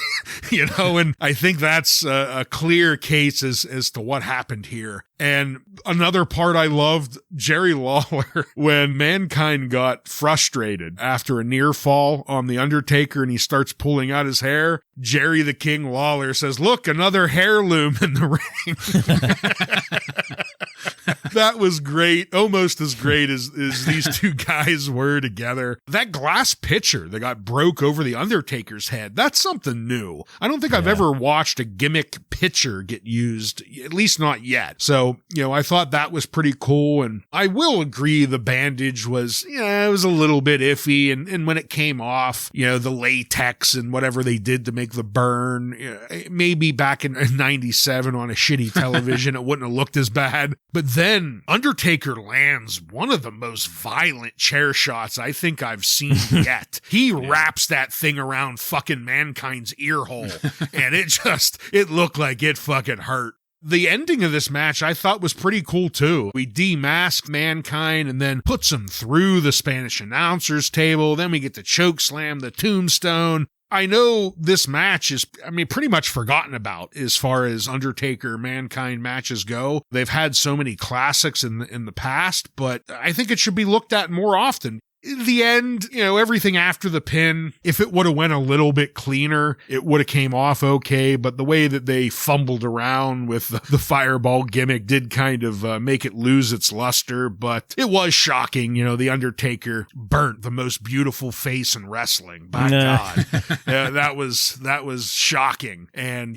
and I think that's a clear case as to what happened here. And another part I loved, Jerry Lawler, when Mankind got frustrated after a near fall on The Undertaker and he starts pulling out his hair, Jerry the King Lawler says, "Look, another heirloom in the ring." That was great. Almost as great as these two guys were together. That glass pitcher that got broke over the Undertaker's head, that's something new. I don't think I've ever watched a gimmick pitcher get used, at least not yet. So, I thought that was pretty cool. And I will agree the bandage was, it was a little bit iffy. And when it came off, the latex and whatever they did to make the burn, maybe back in 97 on a shitty television, it wouldn't have looked as bad. But then Undertaker lands one of the most violent chair shots I think I've seen yet. He wraps that thing around fucking Mankind's ear hole, and it looked like it fucking hurt. The ending of this match I thought was pretty cool too. We demask Mankind and then puts him through the Spanish announcer's table. Then we get the choke slam, the tombstone. I know this match is, pretty much forgotten about as far as Undertaker-Mankind matches go. They've had so many classics in the past, but I think it should be looked at more often. The end, everything after the pin, if it would have went a little bit cleaner, it would have came off okay. But the way that they fumbled around with the fireball gimmick did kind of make it lose its luster. But it was shocking. The Undertaker burnt the most beautiful face in wrestling. By God, that was shocking. And,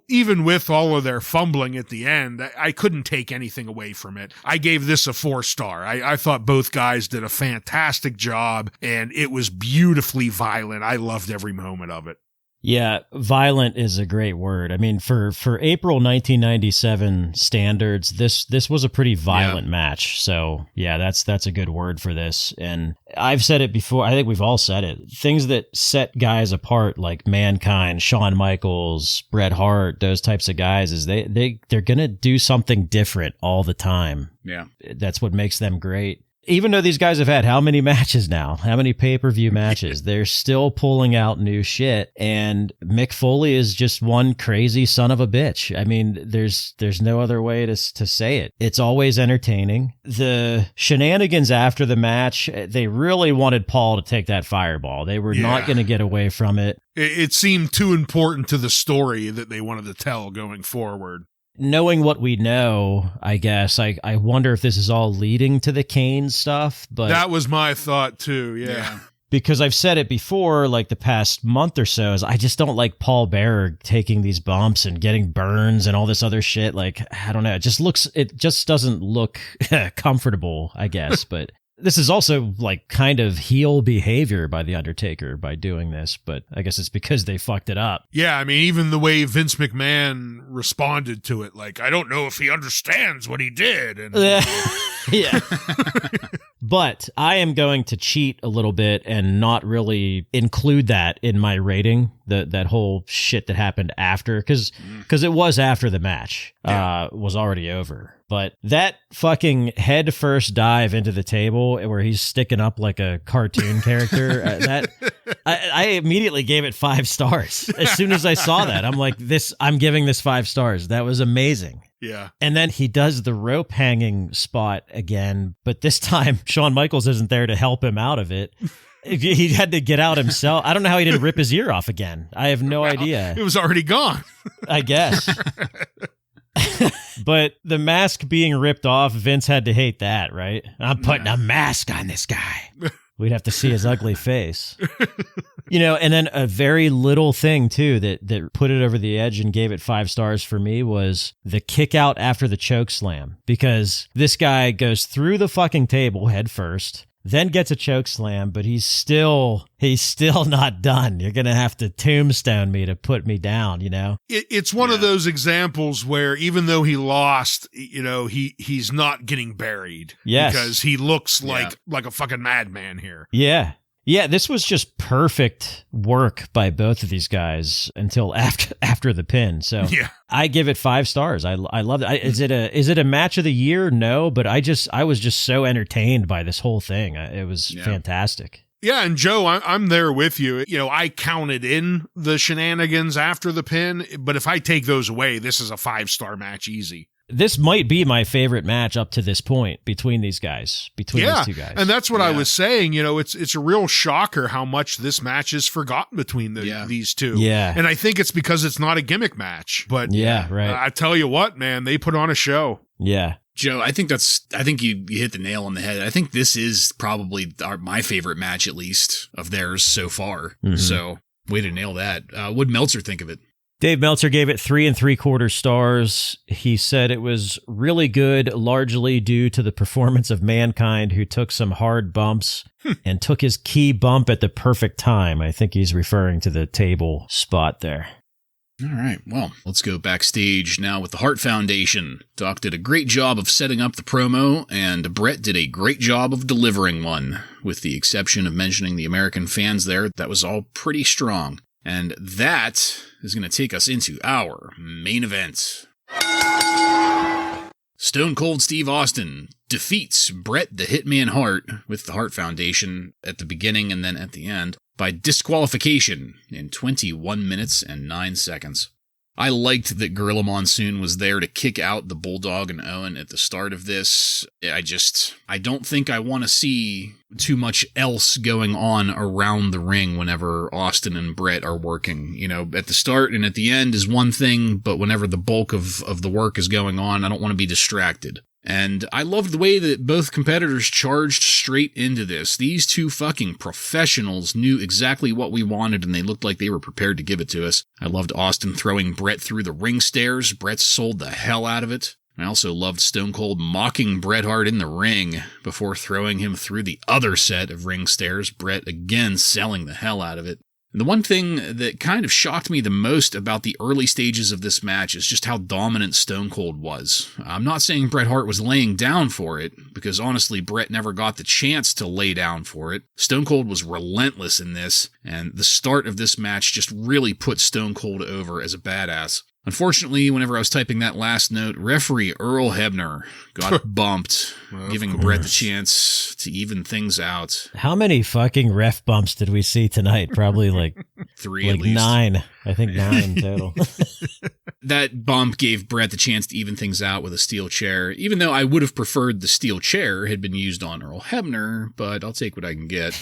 even with all of their fumbling at the end, I couldn't take anything away from it. I gave this a 4-star. I thought both guys did a fantastic job, and it was beautifully violent. I loved every moment of it. Yeah, violent is a great word. I mean, for April 1997 standards, this was a pretty violent match. So yeah, that's a good word for this. And I've said it before. I think we've all said it. Things that set guys apart, like Mankind, Shawn Michaels, Bret Hart, those types of guys, is they're gonna do something different all the time. Yeah, that's what makes them great. Even though these guys have had how many matches now? How many pay-per-view matches? They're still pulling out new shit. And Mick Foley is just one crazy son of a bitch. I mean, there's no other way to say it. It's always entertaining. The shenanigans after the match, they really wanted Paul to take that fireball. They were not going to get away from it. It seemed too important to the story that they wanted to tell going forward. Knowing what we know, I guess, I wonder if this is all leading to the Kane stuff. But that was my thought too, yeah. Because I've said it before, like the past month or so, is I just don't like Paul Bearer taking these bumps and getting burns and all this other shit. Like, I don't know, it just doesn't look comfortable, I guess, but... This is also like kind of heel behavior by The Undertaker by doing this, but I guess it's because they fucked it up. Yeah, I mean, even the way Vince McMahon responded to it, like, I don't know if he understands what he did. And yeah. But I am going to cheat a little bit and not really include that in my rating, that whole shit that happened after, because it was after the match was already over. But that fucking head first dive into the table where he's sticking up like a cartoon character, I immediately gave it 5 stars. As soon as I saw that, I'm like, I'm giving this 5 stars. That was amazing. Yeah. And then he does the rope hanging spot again, but this time Shawn Michaels isn't there to help him out of it. He had to get out himself. I don't know how he didn't rip his ear off again. I have no idea. It was already gone. I guess. But the mask being ripped off, Vince had to hate that, right? I'm putting a mask on this guy. We'd have to see his ugly face. And then a very little thing, too, that put it over the edge and gave it 5 stars for me was the kick out after the choke slam. Because this guy goes through the fucking table head first, then gets a choke slam, but he's still not done. You're going to have to tombstone me to put me down, It's one of those examples where even though he lost, he's not getting buried. Yes. Because he looks like a fucking madman here. Yeah. Yeah, this was just perfect work by both of these guys until after the pin. So I give it 5 stars. I love it. Is it a match of the year? No, but I was just so entertained by this whole thing. It was fantastic. Yeah, and Joe, I'm there with you. I counted in the shenanigans after the pin, but if I take those away, this is a 5-star match easy. This might be my favorite match up to this point between these guys, these two guys. And that's what I was saying. It's a real shocker how much this match is forgotten between these two. Yeah. And I think it's because it's not a gimmick match. But right. I tell you what, man, they put on a show. Yeah. Joe, I think you hit the nail on the head. I think this is probably my favorite match, at least, of theirs so far. Mm-hmm. So, way to nail that. What'd Meltzer think of it? Dave Meltzer gave it 3 3/4 stars. He said it was really good, largely due to the performance of Mankind, who took some hard bumps and took his key bump at the perfect time. I think he's referring to the table spot there. All right, well, let's go backstage now with the Hart Foundation. Doc did a great job of setting up the promo, and Bret did a great job of delivering one. With the exception of mentioning the American fans there, that was all pretty strong. And that is going to take us into our main event. Stone Cold Steve Austin defeats Bret the Hitman Hart with the Hart Foundation at the beginning and then at the end by disqualification in 21 minutes and 9 seconds. I liked that Gorilla Monsoon was there to kick out the Bulldog and Owen at the start of this. I don't think I want to see too much else going on around the ring whenever Austin and Bret are working. You know, at the start and at the end is one thing, but whenever the bulk of the work is going on, I don't want to be distracted. And I loved the way that both competitors charged straight into this. These two fucking professionals knew exactly what we wanted, and they looked like they were prepared to give it to us. I loved Austin throwing Bret through the ring stairs. Bret sold the hell out of it. I also loved Stone Cold mocking Bret Hart in the ring before throwing him through the other set of ring stairs. Bret again selling the hell out of it. The one thing that kind of shocked me the most about the early stages of this match is just how dominant Stone Cold was. I'm not saying Bret Hart was laying down for it, because honestly, Bret never got the chance to lay down for it. Stone Cold was relentless in this, and the start of this match just really put Stone Cold over as a badass. Unfortunately, whenever I was typing that last note, referee Earl Hebner got bumped, giving Bret the chance to even things out. How many fucking ref bumps did we see tonight? Probably like 3 at least. 9. I think 9 total. That bump gave Bret the chance to even things out with a steel chair, even though I would have preferred the steel chair had been used on Earl Hebner, but I'll take what I can get.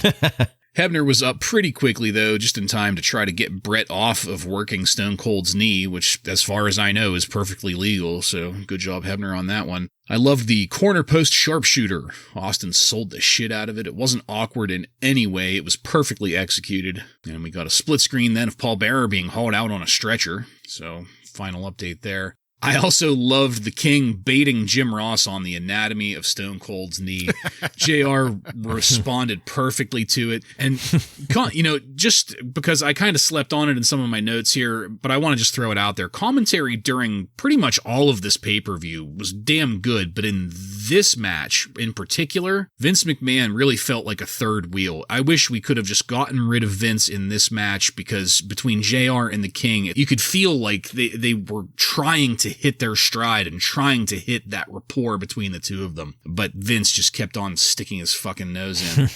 Hebner was up pretty quickly, though, just in time to try to get Bret off of working Stone Cold's knee, which, as far as I know, is perfectly legal, so good job, Hebner, on that one. I loved the corner post sharpshooter. Austin sold the shit out of it. It wasn't awkward in any way. It was perfectly executed. And we got a split screen then of Paul Bearer being hauled out on a stretcher, so final update there. I also loved the King baiting Jim Ross on the anatomy of Stone Cold's knee. JR responded perfectly to it. And, you know, just because I kind of slept on it in some of my notes here, but I want to just throw it out there. Commentary during pretty much all of this pay-per-view was damn good, but in this match in particular, Vince McMahon really felt like a third wheel. I wish we could have just gotten rid of Vince in this match, because between JR and the King, you could feel like they were trying to hit their stride and trying to hit that rapport between the two of them. But Vince just kept on sticking his fucking nose in.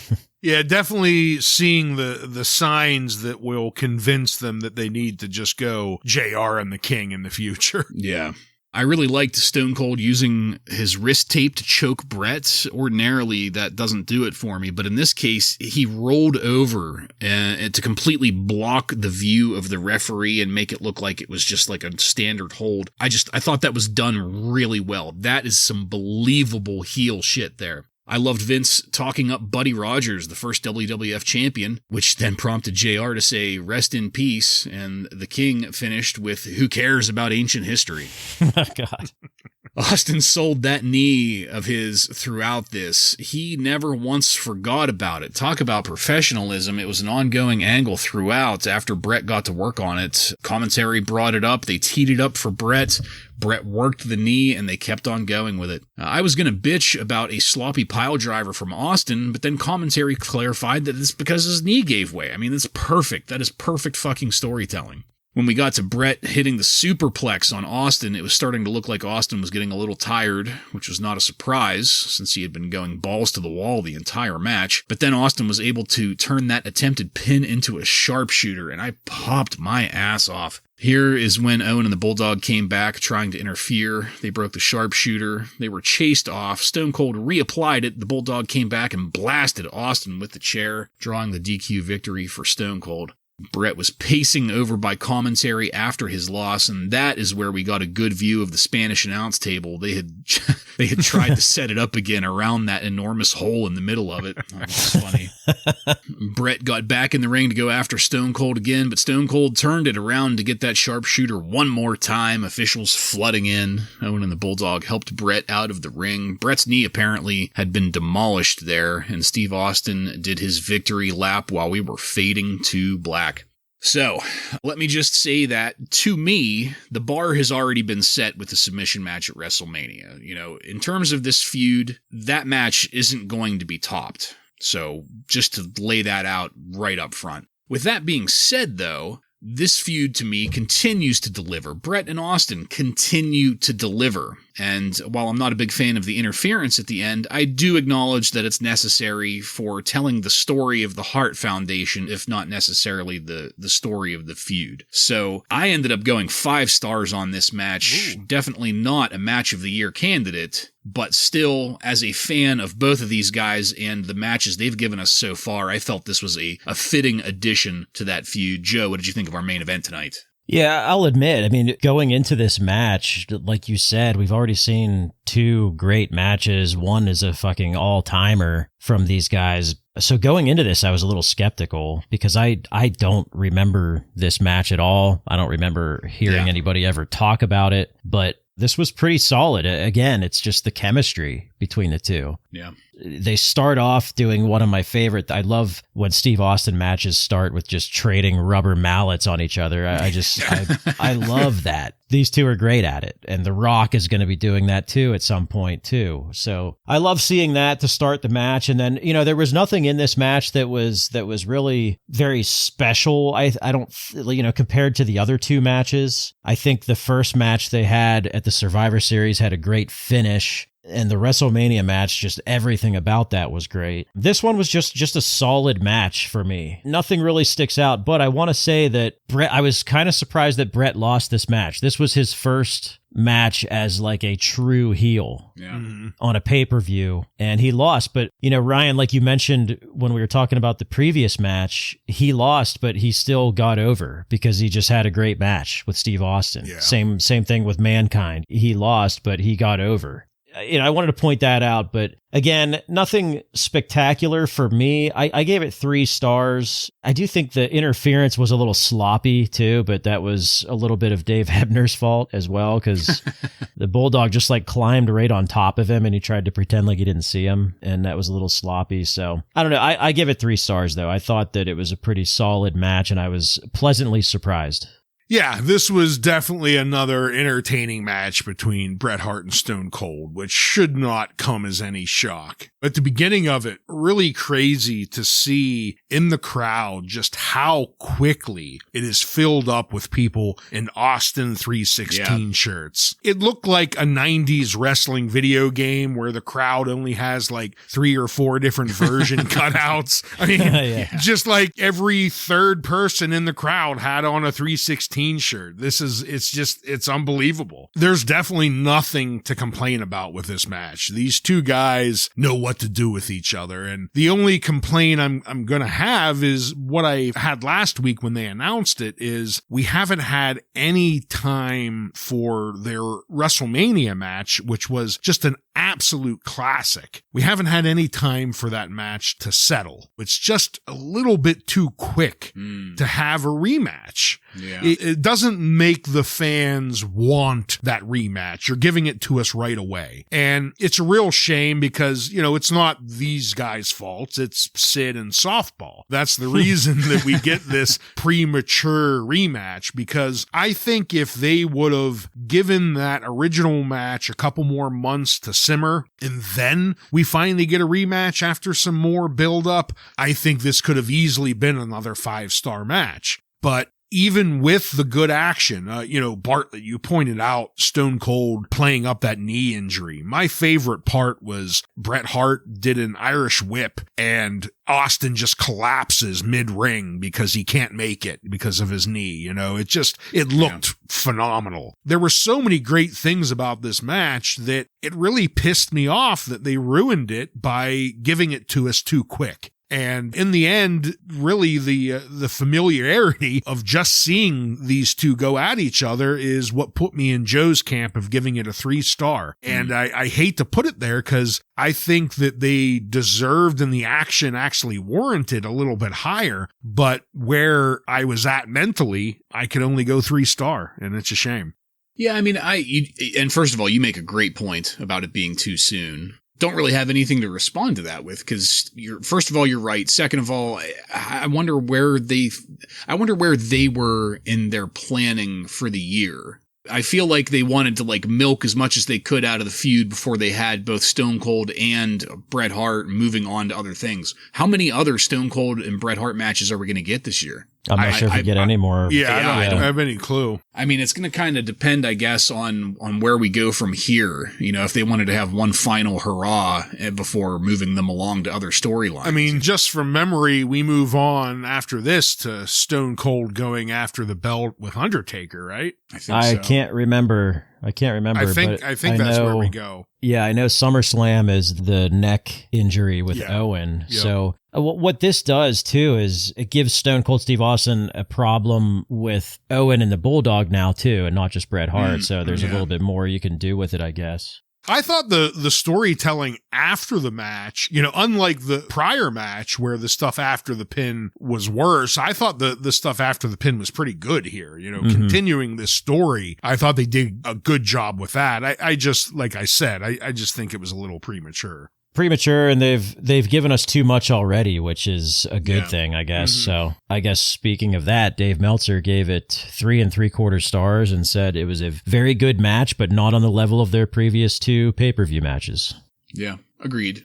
Yeah, definitely seeing the signs that will convince them that they need to just go JR and the King in the future. Yeah. I really liked Stone Cold using his wrist tape to choke Bret. Ordinarily, that doesn't do it for me, but in this case, he rolled over to completely block the view of the referee and make it look like it was just like a standard hold. I thought that was done really well. That is some believable heel shit there. I loved Vince talking up Buddy Rogers, the first WWF champion, which then prompted JR to say, "Rest in peace," and the King finished with, "Who cares about ancient history?" Oh, God. Austin sold that knee of his throughout this. He never once forgot about it. Talk about professionalism. It was an ongoing angle throughout after Bret got to work on it. Commentary brought it up. They teed it up for Bret. Bret worked the knee, and they kept on going with it. I was going to bitch about a sloppy pile driver from Austin, but then commentary clarified that it's because his knee gave way. I mean, that's perfect. That is perfect fucking storytelling. When we got to Bret hitting the superplex on Austin, it was starting to look like Austin was getting a little tired, which was not a surprise since he had been going balls to the wall the entire match. But then Austin was able to turn that attempted pin into a sharpshooter, and I popped my ass off. Here is when Owen and the Bulldog came back trying to interfere. They broke the sharpshooter. They were chased off. Stone Cold reapplied it. The Bulldog came back and blasted Austin with the chair, drawing the DQ victory for Stone Cold. Bret was pacing over by commentary after his loss, and that is where we got a good view of the Spanish announce table. They had tried to set it up again around that enormous hole in the middle of it. Oh, that's funny. Bret got back in the ring to go after Stone Cold again, but Stone Cold turned it around to get that sharpshooter one more time. Officials flooding in. Owen and the Bulldog helped Bret out of the ring. Bret's knee apparently had been demolished there, and Steve Austin did his victory lap while we were fading to black. So, let me just say that, to me, the bar has already been set with the submission match at WrestleMania. You know, in terms of this feud, that match isn't going to be topped. So, just to lay that out right up front. With that being said, though, this feud to me continues to deliver. Bret and Austin continue to deliver. And while I'm not a big fan of the interference at the end, I do acknowledge that it's necessary for telling the story of the Hart Foundation, if not necessarily the story of the feud. So I ended up going 5 stars on this match. Ooh. Definitely not a match of the year candidate, but still, as a fan of both of these guys and the matches they've given us so far, I felt this was a fitting addition to that feud. Joe, what did you think of our main event tonight? Yeah, I'll admit, I mean, going into this match, like you said, we've already seen 2 great matches. One is a fucking all-timer from these guys. So going into this, I was a little skeptical because I don't remember this match at all. I don't remember hearing anybody ever talk about it, but this was pretty solid. Again, it's just the chemistry between the two. Yeah. They start off doing one of my favorite. I love when Steve Austin matches start with just trading rubber mallets on each other. I love that. These two are great at it. And The Rock is going to be doing that too at some point too. So I love seeing that to start the match. And then, there was nothing in this match that was really very special. I don't, compared to the other 2 matches. I think the first match they had at the Survivor Series had a great finish. And the WrestleMania match, just everything about that was great. This one was just a solid match for me. Nothing really sticks out, but I want to say that I was kind of surprised that Bret lost this match. This was his first match as like a true heel on a pay-per-view, and he lost. But, Ryan, like you mentioned when we were talking about the previous match, he lost, but he still got over because he just had a great match with Steve Austin. Yeah. Same thing with Mankind. He lost, but he got over. I wanted to point that out, but again, nothing spectacular for me. I gave it 3 stars. I do think the interference was a little sloppy too, but that was a little bit of Dave Hebner's fault as well, because the Bulldog just climbed right on top of him and he tried to pretend like he didn't see him, and that was a little sloppy. So I don't know. I give it 3 stars though. I thought that it was a pretty solid match and I was pleasantly surprised. Yeah, this was definitely another entertaining match between Bret Hart and Stone Cold, which should not come as any shock. At the beginning of it, really crazy to see in the crowd just how quickly it is filled up with people in Austin 316 shirts. It looked like a 90s wrestling video game where the crowd only has 3 or 4 different version cutouts. I mean, just like every third person in the crowd had on a 316 shirt. It's unbelievable. There's definitely nothing to complain about with this match. These 2 guys know what to do with each other. And the only complaint I'm going to have is what I had last week when they announced it, is we haven't had any time for their WrestleMania match, which was just an absolute classic. We haven't had any time for that match to settle. It's just a little bit too quick to have a rematch. Yeah. It doesn't make the fans want that rematch. You're giving it to us right away. And it's a real shame because, it's not these guys' faults. It's Sid and softball. That's the reason that we get this premature rematch, because I think if they would have given that original match a couple more months to simmer and then we finally get a rematch after some more build up, I think this could have easily been another 5-star match. But even with the good action, Bartlett, you pointed out Stone Cold playing up that knee injury. My favorite part was Bret Hart did an Irish whip and Austin just collapses mid-ring because he can't make it because of his knee. It looked phenomenal. There were so many great things about this match that it really pissed me off that they ruined it by giving it to us too quick. And in the end, really the familiarity of just seeing these 2 go at each other is what put me in Joe's camp of giving it a 3-star. And I hate to put it there because I think that they deserved and the action actually warranted a little bit higher. But where I was at mentally, I could only go 3-star, and it's a shame. Yeah, I mean, and first of all, you make a great point about it being too soon. Don't really have anything to respond to that with, because first of all, you're right. Second of all, I wonder where they were in their planning for the year. I feel like they wanted to milk as much as they could out of the feud before they had both Stone Cold and Bret Hart moving on to other things. How many other Stone Cold and Bret Hart matches are we going to get this year? I'm not sure if we get any more. Yeah, I don't have any clue. I mean, it's going to kind of depend, I guess, on where we go from here. You know, if they wanted to have one final hurrah before moving them along to other storylines. I mean, just from memory, we move on after this to Stone Cold going after the belt with Undertaker, right? I can't remember. I think that's where we go. Yeah, I know SummerSlam is the neck injury with Owen. Yep. So what this does, too, is it gives Stone Cold Steve Austin a problem with Owen and the Bulldog now, too, and not just Bret Hart. So there's a little bit more you can do with it, I guess. I thought the storytelling after the match, you know, unlike the prior match where the stuff after the pin was worse, I thought the stuff after the pin was pretty good here. You know, continuing this story, I thought they did a good job with that. I just, like I said, I just think it was a little premature. And they've given us too much already, which is a good thing, I guess. So I guess speaking of that, Dave Meltzer gave it 3 3/4 stars and said it was a very good match, but not on the level of their previous 2 pay-per-view matches. Yeah, agreed.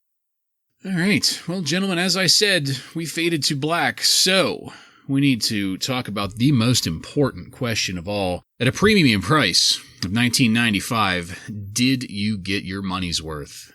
All right. Well, gentlemen, as I said, we faded to black, so we need to talk about the most important question of all. At a premium price of $19.95, did you get your money's worth?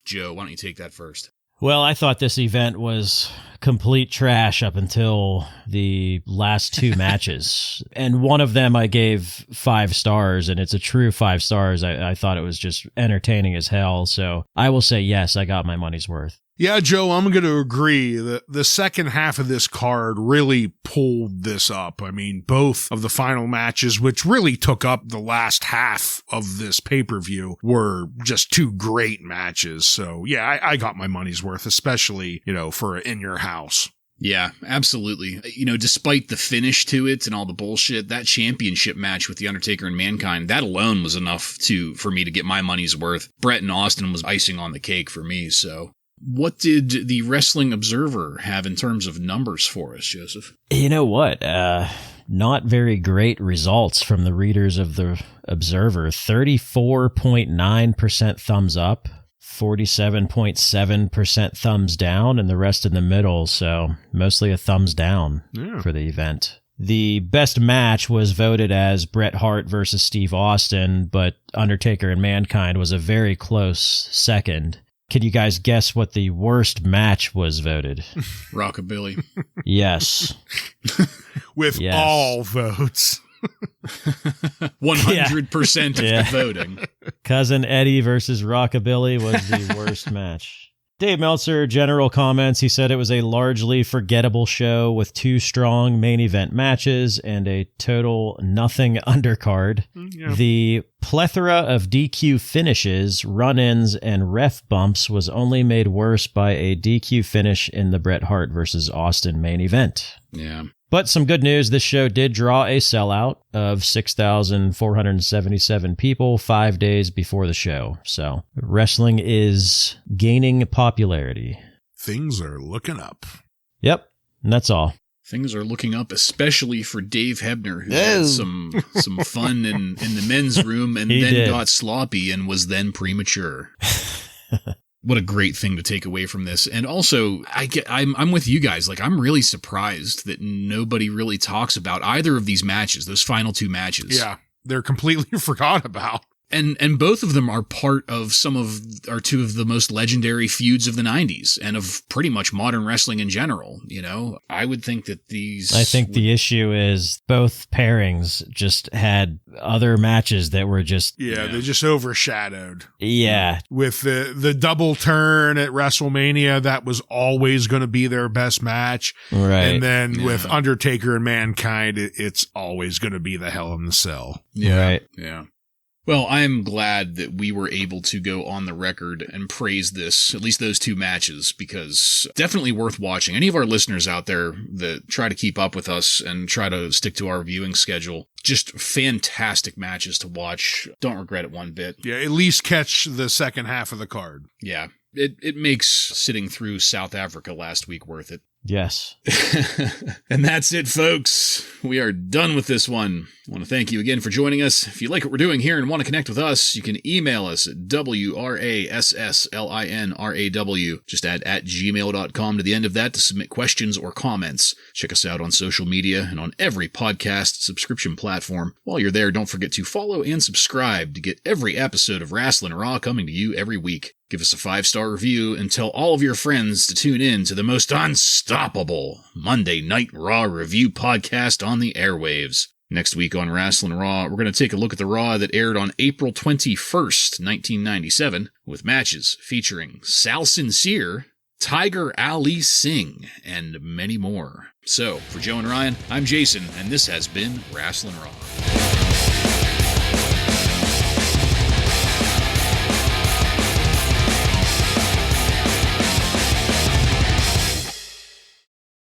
Joe, why don't you take that first? Well, I thought this event was complete trash up until the last 2 matches. And one of them I gave 5 stars, and it's a true 5 stars. I thought it was just entertaining as hell. So I will say, yes, I got my money's worth. Yeah, Joe, I'm going to agree. The second half of this card really pulled this up. I mean, both of the final matches, which really took up the last half of this pay-per-view, were just 2 great matches. So, yeah, I got my money's worth, especially, you know, for In Your House. Yeah, absolutely. You know, despite the finish to it and all the bullshit, that championship match with The Undertaker and Mankind, that alone was enough for me to get my money's worth. Bret and Austin was icing on the cake for me, so... What did the Wrestling Observer have in terms of numbers for us, Joseph? You know what? Not very great results from the readers of the Observer. 34.9% thumbs up, 47.7% thumbs down, and the rest in the middle. So mostly a thumbs down for the event. The best match was voted as Bret Hart versus Steve Austin, but Undertaker and Mankind was a very close second. Can you guys guess what the worst match was voted? Rockabilly. Yes. With all votes. 100% of the voting. Cousin Eddie versus Rockabilly was the worst match. Dave Meltzer, general comments. He said it was a largely forgettable show with 2 strong main event matches and a total nothing undercard. Yeah. The plethora of DQ finishes, run-ins, and ref bumps was only made worse by a DQ finish in the Bret Hart versus Austin main event. Yeah. But some good news, this show did draw a sellout of 6,477 people 5 days before the show. So wrestling is gaining popularity. Things are looking up. Yep, and that's all. Things are looking up, especially for Dave Hebner, who had some fun in the men's room and then got sloppy and was then premature. What a great thing to take away from this. And also, I'm with you guys. Like, I'm really surprised that nobody really talks about either of these matches, those final 2 matches. Yeah, they're completely forgot about. And both of them are part of two of the most legendary feuds of the 90s and of pretty much modern wrestling in general. You know, I would think that the issue is both pairings just had other matches that were just... Yeah, they just overshadowed. Yeah. With the double turn at WrestleMania, that was always going to be their best match. Right. And then with Undertaker and Mankind, it's always going to be the Hell in the Cell. Yeah. Right. Yeah. Well, I'm glad that we were able to go on the record and praise this, at least those 2 matches, because definitely worth watching. Any of our listeners out there that try to keep up with us and try to stick to our viewing schedule, just fantastic matches to watch. Don't regret it one bit. Yeah, at least catch the second half of the card. Yeah, it makes sitting through South Africa last week worth it. Yes. And that's it, folks. We are done with this one. I want to thank you again for joining us. If you like what we're doing here and want to connect with us, you can email us at WRASSLINRAW. Just add @gmail.com to the end of that to submit questions or comments. Check us out on social media and on every podcast subscription platform. While you're there, don't forget to follow and subscribe to get every episode of Wrasslin Raw coming to you every week. Give us a 5-star review and tell all of your friends to tune in to the most unstoppable Monday Night Raw review podcast on the airwaves. Next week on Wrasslin Raw, we're going to take a look at the Raw that aired on April 21st, 1997, with matches featuring Sal Sincere, Tiger Ali Singh, and many more. So, for Joe and Ryan, I'm Jason, and this has been Wrasslin Raw.